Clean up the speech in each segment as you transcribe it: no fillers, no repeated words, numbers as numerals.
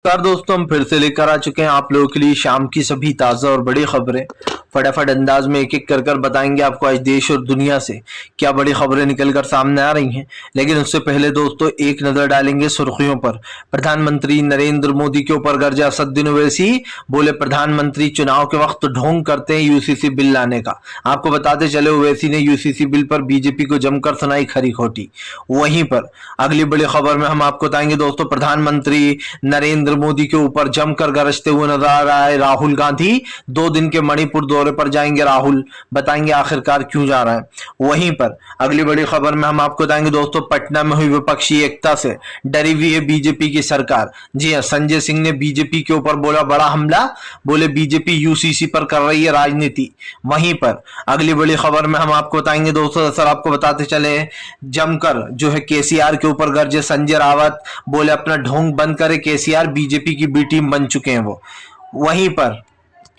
नमस्कार दोस्तों, हम फिर से लेकर आ चुके हैं आप लोगों के लिए शाम की सभी ताज़ा और बड़ी खबरें। फटाफट अंदाज में एक एक कर बताएंगे आपको आज देश और दुनिया से क्या बड़ी खबरें निकलकर सामने आ रही हैं। लेकिन उससे पहले दोस्तों एक नज़र डालेंगे सुर्खियों पर। प्रधानमंत्री नरेंद्र मोदी के ऊपर गर्जा असदुद्दीन ओवैसी, बोले प्रधानमंत्री चुनाव के वक्त ढोंग करते हैं यूसीसी बिल लाने का। आपको बताते चले ओवैसी ने यूसीसी बिल पर बीजेपी को जमकर सुनाई खरी खोटी। वहीं पर अगली बड़ी खबर में हम आपको बताएंगे दोस्तों, प्रधानमंत्री नरेंद्र मोदी के ऊपर जमकर गरजते हुए नजर आए राहुल गांधी। 2 दिन के मणिपुर दौरे पर जाएंगे राहुल, बताएंगे आखिरकार क्यों जा रहा है। वहीं पर अगली बड़ी खबर में हम आपको बताएंगे दोस्तों, पटना में हुई विपक्षी एकता से डरी हुई है बीजेपी की सरकार। जी हां, संजय सिंह ने बीजेपी के ऊपर बोला बड़ा हमला, बोले बीजेपी यूसीसी पर कर रही है राजनीति। वहीं पर अगली बड़ी खबर में हम आपको बताएंगे दोस्तों, सर आपको बताते चले जमकर जो है केसीआर के ऊपर गर्जे संजय रावत, बोले अपना ढोंग बंद करे केसीआर, बीजेपी की बी टीम बन चुके हैं वो।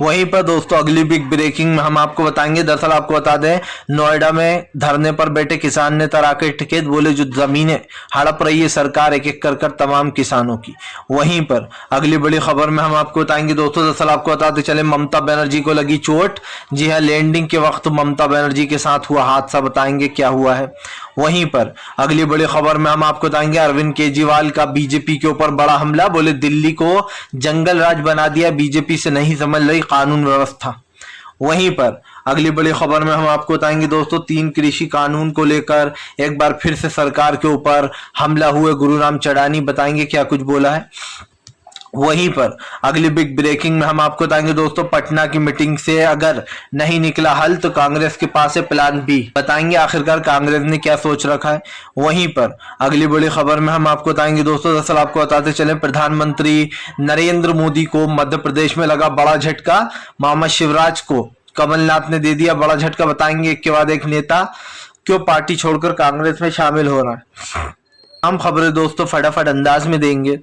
वहीं पर दोस्तों अगली बिग ब्रेकिंग में हम आपको बताएंगे, दरअसल आपको बता दें नोएडा में धरने पर बैठे किसान ने तराके टिकट, बोले जो जमीनें हड़प रही है सरकार एक एक कर तमाम किसानों की। वहीं पर अगली बड़ी खबर में हम आपको बताएंगे दोस्तों, दरअसल आपको बताते चले ममता बनर्जी को लगी चोट। जी हाँ, लैंडिंग के वक्त ममता बनर्जी के साथ हुआ हादसा, बताएंगे क्या हुआ है। वहीं पर अगली बड़ी खबर में हम आपको बताएंगे अरविंद केजरीवाल का बीजेपी के ऊपर बड़ा हमला, बोले दिल्ली को जंगल राज बना दिया, बीजेपी से नहीं समझ रही कानून व्यवस्था। वहीं पर अगली बड़ी खबर में हम आपको बताएंगे दोस्तों, 3 कृषि कानून को लेकर एक बार फिर से सरकार के ऊपर हमला हुए गुरुराम चढ़ानी, बताएंगे क्या कुछ बोला है। वहीं पर अगली बिग ब्रेकिंग में हम आपको बताएंगे दोस्तों, पटना की मीटिंग से अगर नहीं निकला हल तो कांग्रेस के पास है प्लान बी, बताएंगे आखिरकार कांग्रेस ने क्या सोच रखा है। वहीं पर अगली बड़ी खबर में हम आपको बताएंगे दोस्तों, दरअसल आपको बताते चले प्रधानमंत्री नरेंद्र मोदी को मध्य प्रदेश में लगा बड़ा झटका, मोहम्मद शिवराज को कमलनाथ ने दे दिया बड़ा झटका, बताएंगे एक के बाद एक नेता क्यों पार्टी छोड़कर कांग्रेस में शामिल हो रहा है। हम खबरें दोस्तों फटाफट अंदाज में देंगे,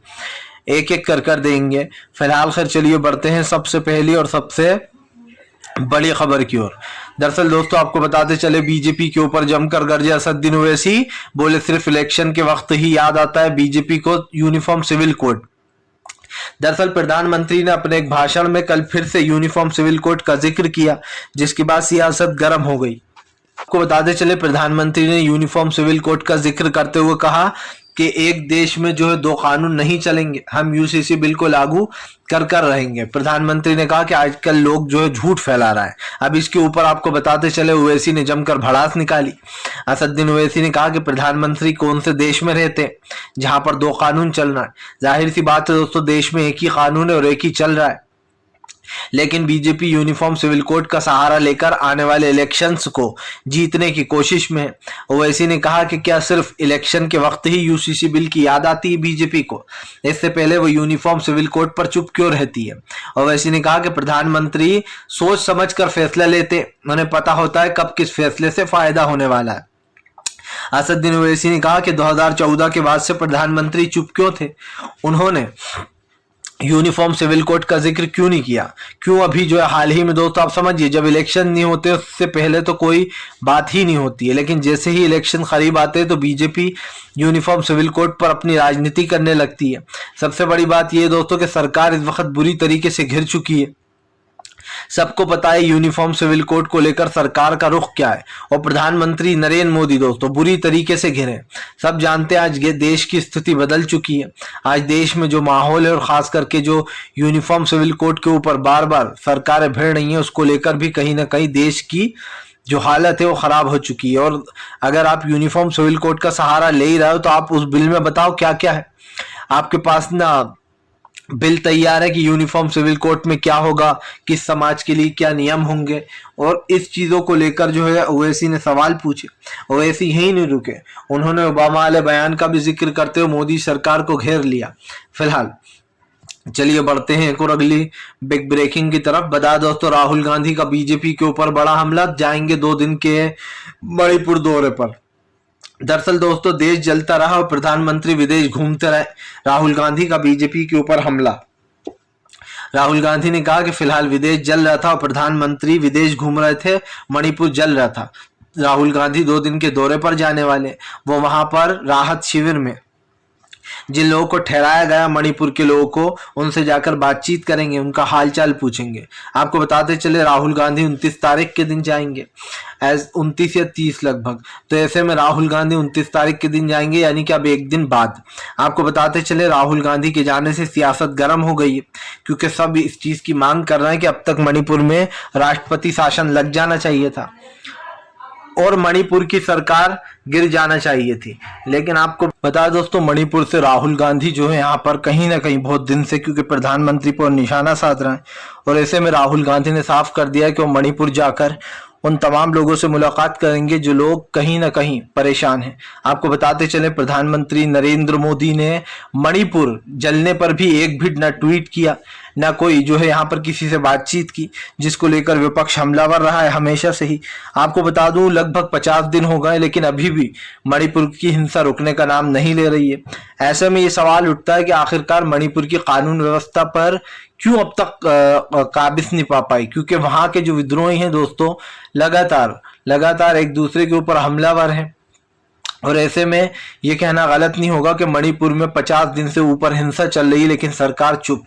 एक एक कर देंगे। फिलहाल खैर चलिए बढ़ते हैं सबसे पहली और सबसे बड़ी खबर की ओर। दरअसल दोस्तों आपको बताते चले बीजेपी के ऊपर जमकर गर्जे असदुद्दीन ओवैसी, बोले सिर्फ इलेक्शन के वक्त ही याद आता है बीजेपी को यूनिफॉर्म सिविल कोड। दरअसल प्रधानमंत्री ने अपने एक भाषण में कल फिर से यूनिफॉर्म सिविल कोड का जिक्र किया, जिसके बाद सियासत गर्म हो गई। आपको बताते चले प्रधानमंत्री ने यूनिफॉर्म सिविल कोड का जिक्र करते हुए कहा कि एक देश में जो है 2 कानून नहीं चलेंगे, हम यूसीसी बिल को लागू कर रहेंगे। प्रधानमंत्री ने कहा कि आजकल लोग जो है झूठ फैला रहा है। अब इसके ऊपर आपको बताते चले ओवैसी ने जमकर भड़ास निकाली। असदुद्दीन ओवैसी ने कहा कि प्रधानमंत्री कौन से देश में रहते हैं जहां पर 2 कानून चल रहा है। जाहिर सी बात है दोस्तों, देश में एक ही कानून है और एक ही चल रहा है, लेकिन बीजेपी यूनिफॉर्म सिविल कोड का सहारा लेकर आने वाले इलेक्शंस को जीतने की कोशिश में है। ओवैसी ने कहा कि क्या सिर्फ इलेक्शन के वक्त ही यूसीसी बिल की याद आती है बीजेपी को, इससे पहले वो यूनिफॉर्म सिविल कोड पर चुप क्यों रहती है। ओवैसी ने कहा कि प्रधानमंत्री सोच समझ कर फैसला लेते, उन्हें पता होता है कब किस फैसले से फायदा होने वाला है। असदुद्दीन ओवैसी ने कहा कि 2014 के बाद से प्रधानमंत्री चुप क्यों थे, उन्होंने यूनिफॉर्म सिविल कोड का जिक्र क्यों नहीं किया, क्यों अभी जो है हाल ही में दोस्तों आप समझिए जब इलेक्शन नहीं होते उससे पहले तो कोई बात ही नहीं होती है, लेकिन जैसे ही इलेक्शन करीब आते हैं तो बीजेपी यूनिफॉर्म सिविल कोड पर अपनी राजनीति करने लगती है। सबसे बड़ी बात यह दोस्तों कि सरकार इस वक्त बुरी तरीके से घिर चुकी है। सबको पता है यूनिफॉर्म सिविल कोड को लेकर सरकार का रुख क्या है, और प्रधानमंत्री नरेंद्र मोदी दोस्तों बुरी तरीके से घिरे। सब जानते हैं आज देश की स्थिति बदल चुकी है। आज देश में जो माहौल है और खास करके जो यूनिफॉर्म सिविल कोड के ऊपर बार बार सरकारें भिड़ रही हैं, उसको लेकर भी कहीं ना कहीं देश की जो हालत है वो खराब हो चुकी है। और अगर आप यूनिफॉर्म सिविल कोड का सहारा ले ही रहे हो तो आप उस बिल में बताओ क्या क्या है। आपके पास ना बिल तैयार है कि यूनिफॉर्म सिविल कोड में क्या होगा, किस समाज के लिए क्या नियम होंगे, और इस चीजों को लेकर जो है ओवैसी ने सवाल पूछे। ओवैसी यही नहीं रुके, उन्होंने ओबामा वाले बयान का भी जिक्र करते हुए मोदी सरकार को घेर लिया। फिलहाल चलिए बढ़ते हैं एक और अगली बिग ब्रेकिंग की तरफ। बता दोस्तों राहुल गांधी का बीजेपी के ऊपर बड़ा हमला, जाएंगे 2 दिन के मणिपुर दौरे पर। दरअसल दोस्तों देश जलता रहा और प्रधानमंत्री विदेश घूमते रहे, राहुल गांधी का बीजेपी के ऊपर हमला। राहुल गांधी ने कहा कि फिलहाल विदेश जल रहा था और प्रधानमंत्री विदेश घूम रहे थे, मणिपुर जल रहा था। राहुल गांधी 2 दिन के दौरे पर जाने वाले, वो वहां पर राहत शिविर में जिन लोगों को ठहराया गया मणिपुर के लोगों को, उनसे जाकर बातचीत करेंगे, उनका हालचाल पूछेंगे। आपको बताते चले राहुल गांधी 29 तारीख के दिन जाएंगे, 29 या 30 लगभग। तो ऐसे में राहुल गांधी 29 तारीख के दिन जाएंगे, यानी कि अब एक दिन बाद। आपको बताते चले राहुल गांधी के जाने से सियासत गर्म हो गई है, क्योंकि सब इस चीज की मांग कर रहे हैं कि अब तक मणिपुर में राष्ट्रपति शासन लग जाना चाहिए था और मणिपुर की सरकार गिर जाना चाहिए थी। लेकिन आपको बता दोस्तों, मणिपुर से राहुल गांधी जो है यहाँ पर कहीं ना कहीं बहुत दिन से, क्योंकि प्रधानमंत्री पर निशाना साध रहे हैं, और ऐसे में राहुल गांधी ने साफ कर दिया कि वो मणिपुर जाकर उन तमाम लोगों से मुलाकात करेंगे जो लोग कहीं ना कहीं परेशान हैं। आपको बताते चले प्रधानमंत्री नरेंद्र मोदी ने मणिपुर जलने पर भी एक भी न ट्वीट किया, ना कोई जो है यहाँ पर किसी से बातचीत की, जिसको लेकर विपक्ष हमलावर रहा है हमेशा से ही। आपको बता दूं लगभग 50 दिन हो गए, लेकिन अभी भी मणिपुर की हिंसा रुकने का नाम नहीं ले रही है। ऐसे में ये सवाल उठता है कि आखिरकार मणिपुर की कानून व्यवस्था पर क्यों अब तक काबिज नहीं पा पाई, क्योंकि वहां के जो विद्रोही हैं दोस्तों लगातार एक दूसरे के ऊपर हमलावर हैं। और ऐसे में ये कहना गलत नहीं होगा कि मणिपुर में 50 दिन से ऊपर हिंसा चल रही है, लेकिन सरकार चुप।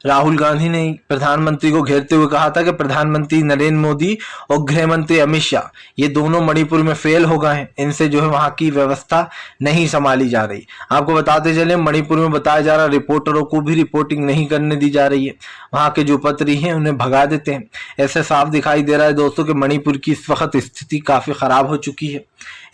राहुल गांधी ने प्रधानमंत्री को घेरते हुए कहा था कि प्रधानमंत्री नरेंद्र मोदी और गृह मंत्री अमित शाह ये दोनों मणिपुर में फेल हो गए हैं, इनसे जो है वहां की व्यवस्था नहीं संभाली जा रही। आपको बताते चले मणिपुर में बताया जा रहा रिपोर्टरों को भी रिपोर्टिंग नहीं करने दी जा रही है, वहां के जो पत्री हैं उन्हें भगा देते हैं। ऐसे साफ दिखाई दे रहा है दोस्तों कि मणिपुर की इस वक्त स्थिति काफी खराब हो चुकी है।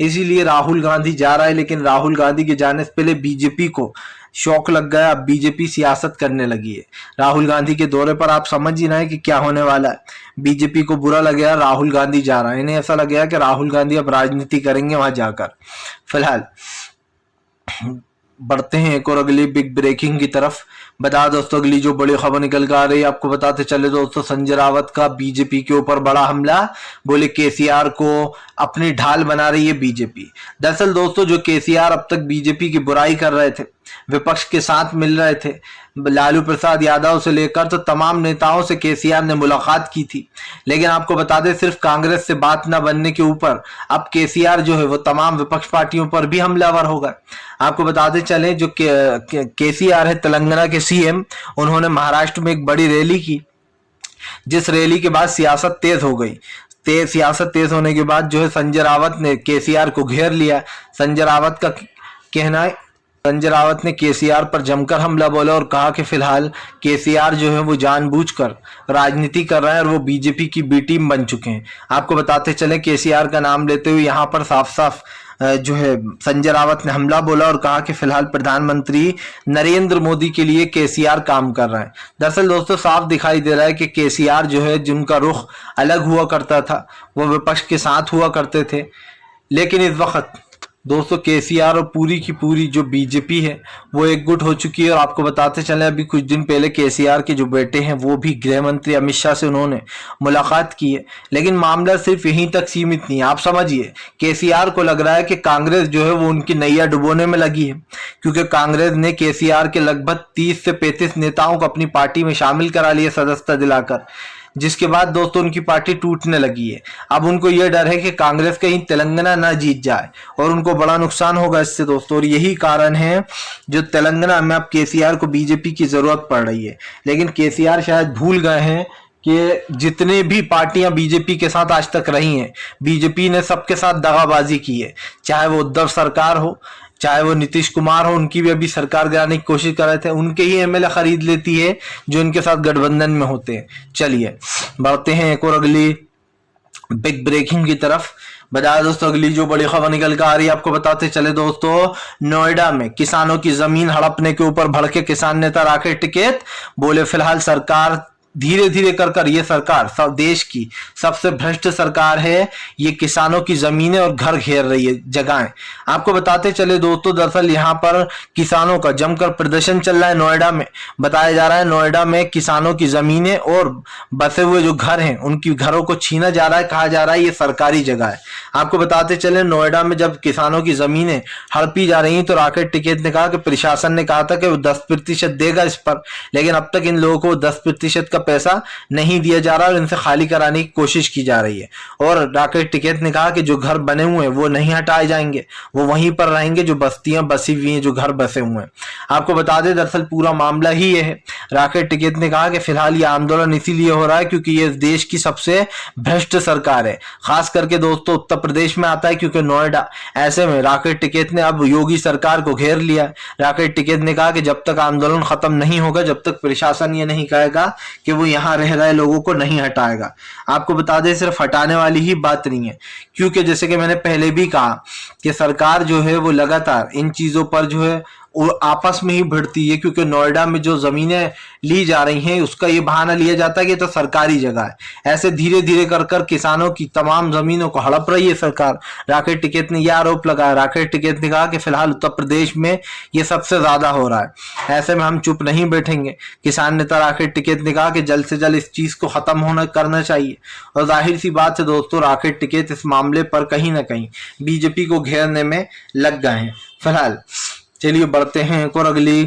इसीलिए राहुल गांधी जा रहा है, लेकिन राहुल गांधी के जाने से पहले बीजेपी को शौक लग गया, अब बीजेपी सियासत करने लगी है। राहुल गांधी के दौरे पर आप समझ ही ना है कि क्या होने वाला है। बीजेपी को बुरा लग गया राहुल गांधी जा रहा है, इन्हें ऐसा लग गया कि राहुल गांधी अब राजनीति करेंगे वहां जाकर। फिलहाल बढ़ते हैं एक और अगली बिग ब्रेकिंग की तरफ। बता दोस्तों अगली जो बड़ी खबर निकल कर आ रही है, आपको बताते चले दोस्तों संजय रावत का बीजेपी के ऊपर बड़ा हमला। बोले केसीआर को अपनी ढाल बना रही है बीजेपी। दरअसल दोस्तों जो केसीआर अब तक बीजेपी की बुराई कर रहे थे, विपक्ष के साथ मिल रहे थे, लालू प्रसाद यादव से लेकर तो तमाम नेताओं से केसीआर ने मुलाकात की थी। लेकिन आपको बता दें सिर्फ कांग्रेस से बात न बनने के ऊपर अब केसीआर जो है वो तमाम विपक्ष पार्टियों पर भी हमलावर हो गए। आपको बताते चले जो केसीआर है तेलंगाना के सीएम, उन्होंने महाराष्ट्र में एक बड़ी रैली की, जिस रैली के बाद सियासत तेज हो गई। सियासत तेज होने के बाद जो है संजय रावत ने केसीआर को घेर लिया। संजय रावत का कहना है, संजय रावत ने केसीआर पर जमकर हमला बोला और कहा कि फिलहाल केसीआर जो है वो जानबूझकर राजनीति कर रहे हैं और वो बीजेपी की बी टीम बन चुके हैं। आपको बताते चले केसीआर का नाम लेते हुए यहाँ पर साफ साफ जो है संजय रावत ने हमला बोला और कहा कि फिलहाल प्रधानमंत्री नरेंद्र मोदी के लिए केसीआर काम कर रहा है। दरअसल दोस्तों साफ दिखाई दे रहा है कि केसीआर जो है जिनका रुख अलग हुआ करता था, वो विपक्ष के साथ हुआ करते थे, लेकिन इस वक्त दोस्तों केसीआर और पूरी की पूरी जो बीजेपी है वो एकजुट हो चुकी है। और आपको बताते चले अभी कुछ दिन पहले केसीआर के जो बेटे हैं वो भी गृह मंत्री अमित शाह से उन्होंने मुलाकात की है। लेकिन मामला सिर्फ यहीं तक सीमित नहीं है। आप समझिए केसीआर को लग रहा है कि कांग्रेस जो है वो उनकी नैया डुबोने में लगी है, क्योंकि कांग्रेस ने केसीआर के लगभग 30 से 35 नेताओं को अपनी पार्टी में शामिल करा लिया सदस्यता दिलाकर, जिसके बाद दोस्तों उनकी पार्टी टूटने लगी है। अब उनको यह डर है कि कांग्रेस कहीं तेलंगाना ना जीत जाए और उनको बड़ा नुकसान होगा इससे दोस्तों। और यही कारण है जो तेलंगाना में अब केसीआर को बीजेपी की जरूरत पड़ रही है। लेकिन केसीआर शायद भूल गए हैं कि जितने भी पार्टियां बीजेपी के साथ आज तक रही हैं, बीजेपी ने सबके साथ दगाबाजी की है। चाहे वो उद्धव सरकार हो, चाहे वो नीतीश कुमार हो, उनकी भी अभी सरकार गिराने की कोशिश कर रहे थे, उनके ही एमएलए खरीद लेती है जो इनके साथ गठबंधन में होते हैं। चलिए बढ़ते हैं एक और अगली बिग ब्रेकिंग की तरफ। बता दोस्तों अगली जो बड़ी खबर निकल कर आ रही है, आपको बताते चले दोस्तों नोएडा में किसानों की जमीन हड़पने के ऊपर भड़के किसान नेता राकेश टिकैत। बोले फिलहाल सरकार धीरे धीरे कर ये सरकार सब देश की सबसे भ्रष्ट सरकार है, ये किसानों की जमीनें और घर घेर रही है जगहें। आपको बताते चले दोस्तों दरअसल यहाँ पर किसानों का जमकर प्रदर्शन चल रहा है नोएडा में। बताया जा रहा है नोएडा में किसानों की जमीनें और बसे हुए जो घर हैं उनकी घरों को छीना जा रहा है, कहा जा रहा है ये सरकारी जगह है। आपको बताते चले नोएडा में जब किसानों की जमीनें हड़पी जा रही तो राकेश टिकैत ने कहा कि प्रशासन ने कहा था कि वो 10% देगा इस पर, लेकिन अब तक इन लोगों को 10% का पैसा नहीं दिया जा रहा और इनसे खाली कराने की कोशिश की जा रही है। और राकेश टिकैत ने कहा कि जो घर बने हुए हैं वो नहीं हटाए जाएंगे, वो वहीं पर रहेंगे जो बस्तियां बसी हुई हैं, जो घर बसे हुए हैं। आपको बता दें दरअसल पूरा मामला ही ये है। राकेश टिकैत ने कहा कि फिलहाल ये आंदोलन इसीलिए हो रहा है क्योंकि ये देश की सबसे भ्रष्ट सरकार है, खास करके दोस्तों उत्तर प्रदेश में आता है क्योंकि नोएडा। ऐसे में राकेश टिकैत ने अब योगी सरकार को घेर लिया है। राकेश टिकैत ने कहा कि जब तक आंदोलन खत्म नहीं होगा, जब तक प्रशासन ये नहीं कहेगा कि वो यहाँ रह रहे लोगों को नहीं हटाएगा। आपको बता दें सिर्फ हटाने वाली ही बात नहीं है, क्योंकि जैसे कि मैंने पहले भी कहा कि सरकार जो है वो लगातार इन चीजों पर जो है वो आपस में ही भिड़ती है, क्योंकि नोएडा में जो जमीनें ली जा रही हैं उसका ये बहाना लिया जाता है कि तो सरकारी जगह है। ऐसे धीरे धीरे कर कर किसानों की तमाम जमीनों को हड़प रही है सरकार। राकेश टिकैत ने यह आरोप लगाया। राकेश टिकैत ने कहा कि फिलहाल उत्तर प्रदेश में ये सबसे ज्यादा हो रहा है, ऐसे में हम चुप नहीं बैठेंगे। किसान नेता राकेश टिकैत ने कहा कि जल्द से जल्द इस चीज को खत्म करना चाहिए। और जाहिर सी बात है दोस्तों, राकेश टिकैत इस मामले पर कहीं ना कहीं बीजेपी को घेरने में लग गए हैं। फिलहाल चलिए बढ़ते हैं एक और अगली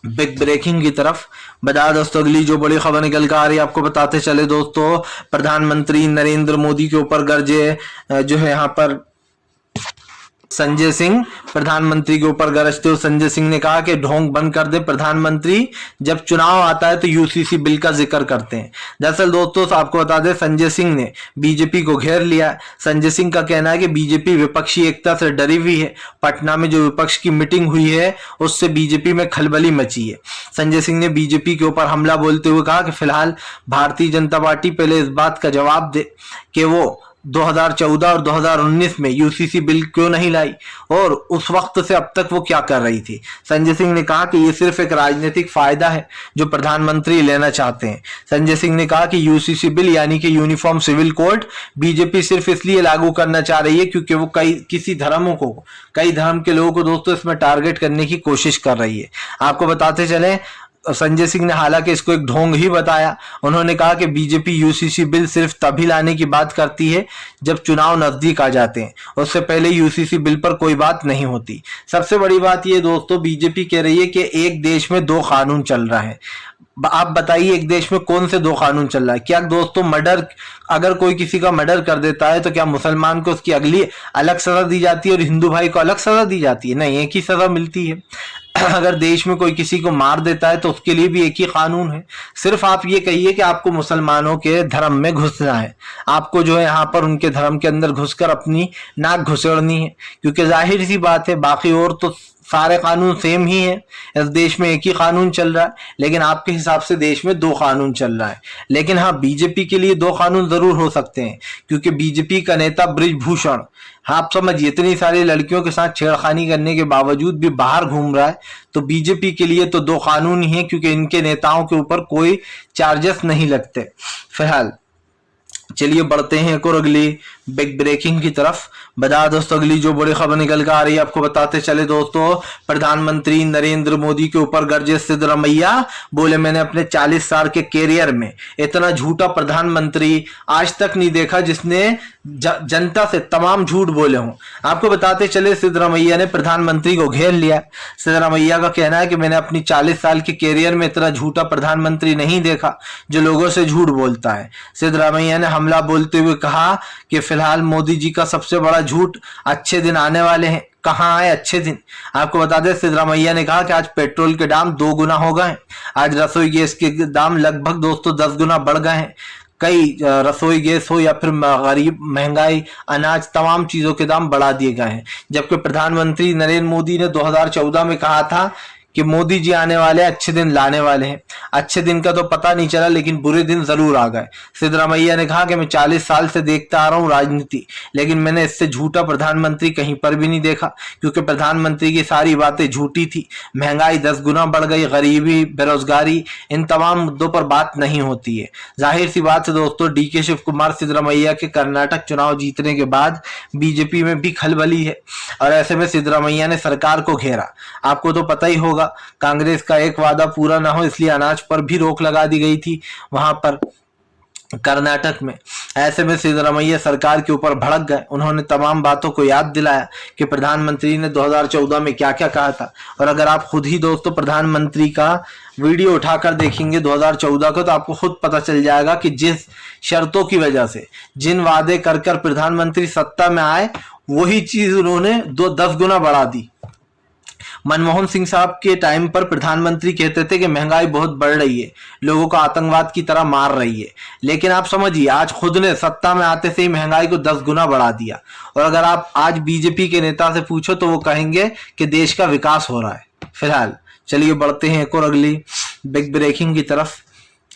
बिग ब्रेकिंग की तरफ। बता दोस्तों अगली जो बड़ी खबर निकल कर आ रही है आपको बताते चले दोस्तों, प्रधानमंत्री नरेंद्र मोदी के ऊपर गरजे जो है यहाँ पर संजय सिंह, प्रधानमंत्री के ऊपर गरजते हुए संजय सिंह ने कहा कि ढोंग बंद कर दे प्रधानमंत्री, जब चुनाव आता है तो यूसीसी बिल का जिक्र करते हैं। दरअसल दोस्तों आपको बता दें संजय सिंह ने बीजेपी को घेर लिया। संजय सिंह का कहना है कि बीजेपी विपक्षी एकता से डरी हुई है। पटना में जो विपक्ष की मीटिंग हुई है उससे बीजेपी में खलबली मची है। संजय सिंह ने बीजेपी के ऊपर हमला बोलते हुए कहा कि फिलहाल भारतीय जनता पार्टी पहले इस बात का जवाब दे कि वो 2014 और 2019 में यूसीसी बिल क्यों नहीं लाई और उस वक्त से अब तक वो क्या कर रही थी। संजय सिंह ने कहा कि ये सिर्फ एक राजनीतिक फायदा है जो प्रधानमंत्री लेना चाहते हैं। संजय सिंह ने कहा कि यूसीसी बिल यानी कि यूनिफॉर्म सिविल कोड बीजेपी सिर्फ इसलिए लागू करना चाह रही है क्योंकि वो कई धर्म के लोगों को दोस्तों इसमें टारगेट करने की कोशिश कर रही है। आपको बताते चले संजय सिंह ने हालांकि इसको एक ढोंग ही बताया। उन्होंने कहा कि बीजेपी यूसीसी बिल सिर्फ तभी लाने की बात करती है जब चुनाव नजदीक आ जाते हैं, उससे पहले यूसीसी बिल पर कोई बात नहीं होती। सबसे बड़ी बात ये दोस्तों बीजेपी कह रही है कि एक देश में दो कानून चल रहा है। आप बताइए एक देश में कौन से दो कानून चल रहा है? क्या दोस्तों मर्डर, अगर कोई किसी का मर्डर कर देता है तो क्या मुसलमान को उसकी अगली अलग सजा दी जाती है और हिंदू भाई को अलग सजा दी जाती है? नहीं, एक ही सजा मिलती है। अगर देश में कोई किसी को मार देता है तो उसके लिए भी एक ही कानून है। सिर्फ आप ये कहिए कि आपको मुसलमानों के धर्म में घुसना है, आपको जो है यहाँ पर उनके धर्म के अंदर घुसकर अपनी नाक घुसेड़नी है, क्योंकि जाहिर सी बात है बाकी और तो सारे कानून सेम ही है। इस देश में एक ही कानून चल रहा है, लेकिन आपके हिसाब से देश में दो कानून चल रहा है। लेकिन हाँ, बीजेपी के लिए दो कानून जरूर हो सकते हैं, क्योंकि बीजेपी का नेता बृजभूषण, आप समझिए इतनी सारी लड़कियों के साथ छेड़खानी करने के बावजूद भी बाहर घूम रहा है, तो बीजेपी के लिए तो दो कानून ही है, क्योंकि इनके नेताओं के ऊपर कोई चार्जेस नहीं लगते। फिलहाल चलिए बढ़ते हैं एक और अगली बिग ब्रेकिंग की तरफ। बता दोस्तों अगली जो बड़ी खबर निकल कर आ रही है आपको बताते चले दोस्तों, प्रधानमंत्री नरेंद्र मोदी के ऊपर गरजे सिद्धरामैया, बोले मैंने अपने 40 साल के कैरियर में इतना झूठा प्रधानमंत्री आज तक नहीं देखा जिसने जनता से तमाम झूठ बोले हों। आपको बताते चले सिद्धरामैया ने प्रधानमंत्री को घेर लिया। सिद्धरामैया का कहना है कि मैंने अपनी 40 साल के कैरियर में इतना झूठा प्रधानमंत्री नहीं देखा जो लोगों से झूठ बोलता है। सिद्धरामैया ने हमला बोलते हुए कहा कि फिलहाल मोदी जी का सबसे बड़ा झूठ अच्छे दिन आने वाले हैं। कहाँ आए अच्छे दिन? आपको बता दें सिद्धरामैया ने कहा कि आज पेट्रोल के दाम 2 गुना हो गए हैं, आज रसोई गैस के दाम लगभग दोस्तों 10 गुना बढ़ गए हैं। कई रसोई गैस हो या फिर गरीब महंगाई, अनाज, तमाम चीजों के दाम बढ़ा दिए गए हैं। जबकि प्रधानमंत्री नरेंद्र मोदी ने 2014 में कहा था कि मोदी जी आने वाले अच्छे दिन लाने वाले हैं। अच्छे दिन का तो पता नहीं चला, लेकिन बुरे दिन जरूर आ गए। सिद्धरामैया ने कहा कि मैं 40 साल से देखता आ रहा हूं राजनीति, लेकिन मैंने इससे झूठा प्रधानमंत्री कहीं पर भी नहीं देखा, क्योंकि प्रधानमंत्री की सारी बातें झूठी थी। महंगाई 10 गुना बढ़ गई, गरीबी, बेरोजगारी, इन तमाम मुद्दों पर बात नहीं होती है। जाहिर सी बात है दोस्तों, डीके शिव कुमार सिद्धरामैया के कर्नाटक चुनाव जीतने के बाद बीजेपी में भी खलबली है, और ऐसे में सिद्धरामैया ने सरकार को घेरा। आपको तो पता ही होगा, कांग्रेस का एक वादा पूरा ना हो इसलिए अनाज पर भी रोक लगा दी गई थी वहां पर। कर्नाटक में। ऐसे में सिद्धरामैया सरकार के ऊपर भड़क गए। उन्होंने तमाम बातों को याद दिलाया कि प्रधानमंत्री ने 2014 में क्या क्या कहा था। और अगर आप खुद ही दोस्तों प्रधानमंत्री का वीडियो उठाकर देखेंगे 2014 को, तो आपको खुद पता चल जाएगा कि जिस शर्तों की वजह से, जिन वादे कर कर प्रधानमंत्री सत्ता में आए, वही चीज उन्होंने 10 गुना बढ़ा दी। मनमोहन सिंह साहब के टाइम पर प्रधानमंत्री कहते थे कि महंगाई बहुत बढ़ रही है, लोगों को आतंकवाद की तरह मार रही है, लेकिन आप समझिए आज खुद ने सत्ता में आते से ही महंगाई को 10 गुना बढ़ा दिया। और अगर आप आज बीजेपी के नेता से पूछो तो वो कहेंगे कि देश का विकास हो रहा है। फिलहाल चलिए बढ़ते हैं एक और अगली बिग ब्रेकिंग की तरफ।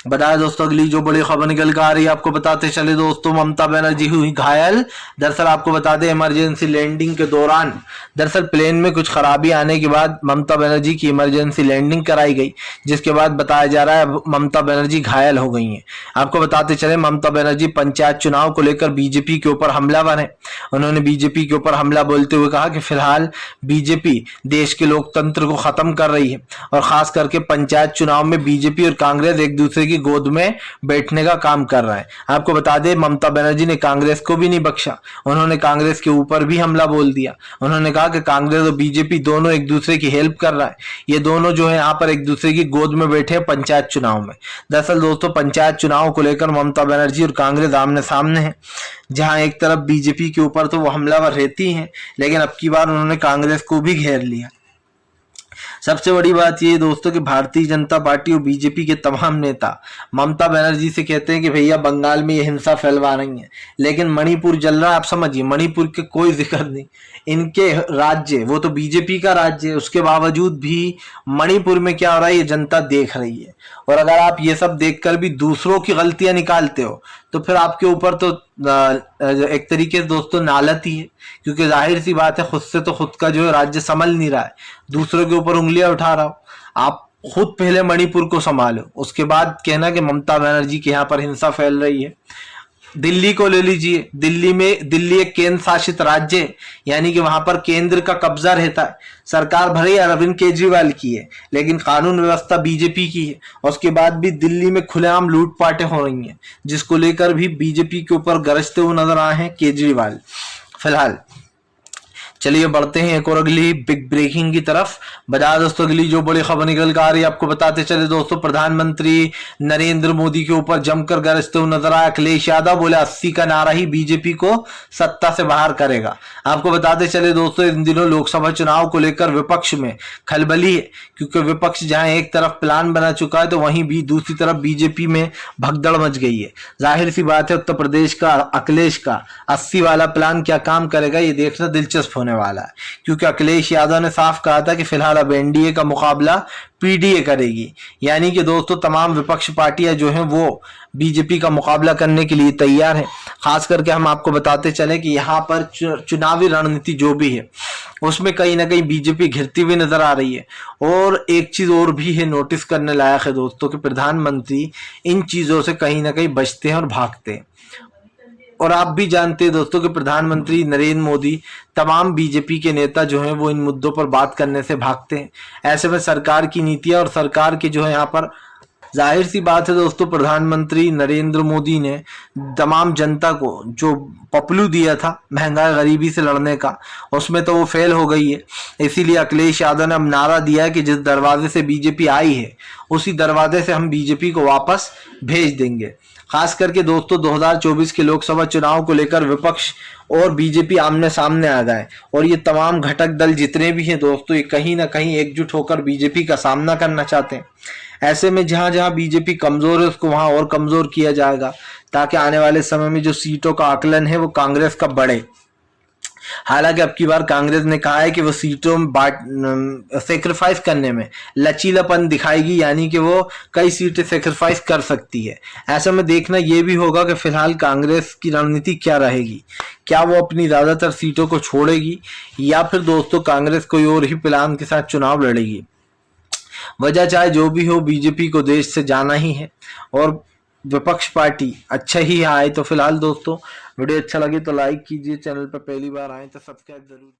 बताया दोस्तों अगली जो बड़ी खबर निकल कर आ रही है, आपको बताते चले दोस्तों, ममता बनर्जी हुई घायल। दरअसल आपको बता दें इमरजेंसी लैंडिंग के दौरान दरअसल प्लेन में कुछ खराबी आने के बाद ममता बनर्जी की इमरजेंसी लैंडिंग कराई गई, जिसके बाद बताया जा रहा है ममता बनर्जी घायल हो गई हैं। आपको बताते चले ममता बनर्जी पंचायत चुनाव को लेकर बीजेपी के ऊपर हमलावर है। उन्होंने बीजेपी के ऊपर हमला बोलते हुए कहा कि फिलहाल बीजेपी देश के लोकतंत्र को खत्म कर रही है और खास करके पंचायत चुनाव में बीजेपी और कांग्रेस एक दूसरे की गोद में बैठने का काम कर रहा है। आपको बता दें ममता बनर्जी ने कांग्रेस को भी नहीं बख्शा, उन्होंने कांग्रेस के ऊपर भी हमला बोल दिया। उन्होंने कहा कि कांग्रेस और बीजेपी दोनों एक दूसरे की हेल्प कर रहा है, ये दोनों जो है यहाँ पर एक दूसरे की गोद में बैठे हैं पंचायत चुनाव में। दरअसल दोस्तों पंचायत चुनाव को लेकर ममता बनर्जी और कांग्रेस आमने सामने है, जहां एक तरफ बीजेपी के ऊपर तो वो हमलावर रहती हैं, लेकिन अब की बार उन्होंने कांग्रेस को भी घेर लिया। सबसे बड़ी बात यह दोस्तों कि भारतीय जनता पार्टी और बीजेपी के तमाम नेता ममता बनर्जी से कहते हैं कि भैया बंगाल में ये हिंसा फैलवा रही है, लेकिन मणिपुर जल रहा है। आप समझिए मणिपुर के कोई जिक्र नहीं, इनके राज्य वो तो बीजेपी का राज्य है, उसके बावजूद भी मणिपुर में क्या हो रहा है ये जनता देख रही है। और अगर आप ये सब देखकर भी दूसरों की गलतियां निकालते हो तो फिर आपके ऊपर तो एक तरीके से दोस्तों नालत ही है, क्योंकि जाहिर सी बात है खुद से तो खुद का जो है राज्य संभल नहीं रहा है, दूसरों के ऊपर उंगलियां उठा रहा हो। आप खुद पहले मणिपुर को संभालो, उसके बाद कहना कि ममता बनर्जी के यहाँ पर हिंसा फैल रही है। दिल्ली को ले लीजिए, दिल्ली एक केंद्र शासित राज्य है, यानी कि वहां पर केंद्र का कब्जा रहता है। सरकार भले ही अरविंद केजरीवाल की है, लेकिन कानून व्यवस्था बीजेपी की है। और उसके बाद भी दिल्ली में खुलेआम लूटपाटें हो रही हैं, जिसको लेकर भी बीजेपी के ऊपर गरजते हुए नजर आए हैं केजरीवाल। फिलहाल चलिए बढ़ते हैं एक और अगली बिग ब्रेकिंग की तरफ। बता दोस्तों अगली जो बड़ी खबर निकल कर आ रही है, आपको बताते चले दोस्तों, प्रधानमंत्री नरेंद्र मोदी के ऊपर जमकर गरजते हुए नजर आया अखिलेश यादव। बोले 80 का नारा ही बीजेपी को सत्ता से बाहर करेगा। आपको बताते चले दोस्तों इन दिनों लोकसभा चुनाव को लेकर विपक्ष में खलबली है, क्योंकि विपक्ष जहां एक तरफ प्लान बना चुका है तो वहीं भी दूसरी तरफ बीजेपी में भगदड़ मच गई है। जाहिर सी बात है उत्तर प्रदेश का अखिलेश का 80 वाला प्लान क्या काम करेगा ये देखना दिलचस्प होने वाला है, क्योंकि अखिलेश यादव ने साफ कहा था कि फिलहाल अब एनडीए का मुकाबला पीडीए करेगी, यानी कि दोस्तों तमाम विपक्ष पार्टियां जो हैं वो बीजेपी का मुकाबला करने के लिए तैयार हैं। खास करके हम आपको बताते चले कि यहाँ पर चुनावी रणनीति जो भी है उसमें कहीं ना कहीं बीजेपी घिरती हुई नजर आ रही है। और एक चीज और भी है नोटिस करने लायक है दोस्तों कि प्रधानमंत्री इन चीजों से कहीं ना कहीं बचते हैं और भागते हैं। और आप भी जानते हैं दोस्तों कि प्रधानमंत्री नरेंद्र मोदी तमाम बीजेपी के नेता जो हैं वो इन मुद्दों पर बात करने से भागते हैं। ऐसे में सरकार की नीतियां और सरकार के जो है यहाँ पर जाहिर सी बात है दोस्तों प्रधानमंत्री नरेंद्र मोदी ने तमाम जनता को जो पपलू दिया था महंगाई गरीबी से लड़ने का, उसमें तो वो फेल हो गई है। इसीलिए अखिलेश यादव ने अब नारा दिया है कि जिस दरवाजे से बीजेपी आई है उसी दरवाजे से हम बीजेपी को वापस भेज देंगे। खास करके दोस्तों 2024 के लोकसभा चुनाव को लेकर विपक्ष और बीजेपी आमने सामने आ गए और ये तमाम घटक दल जितने भी हैं दोस्तों ये कहीं ना कहीं एकजुट होकर बीजेपी का सामना करना चाहते हैं। ऐसे में जहां जहां बीजेपी कमजोर है उसको वहां और कमजोर किया जाएगा, ताकि आने वाले समय में जो सीटों का आकलन है वो कांग्रेस का बढ़े। हालांकि अब की बार कांग्रेस ने कहा है कि वो सीटों में सेक्रीफाइस करने में लचीलापन दिखाएगी, यानी कि वो कई सीटें सेक्रीफाइस कर सकती है। ऐसे में देखना ये भी होगा कि फिलहाल कांग्रेस की रणनीति क्या रहेगी, क्या वो अपनी ज्यादातर सीटों को छोड़ेगी या फिर दोस्तों कांग्रेस कोई और ही प्लान के साथ चुनाव लड़ेगी। वजह चाहे जो भी हो बीजेपी को देश से जाना ही है और विपक्ष पार्टी अच्छा ही आए। तो फिलहाल दोस्तों वीडियो अच्छा लगे तो लाइक कीजिए, चैनल पर पहली बार आए तो सब्सक्राइब जरूर।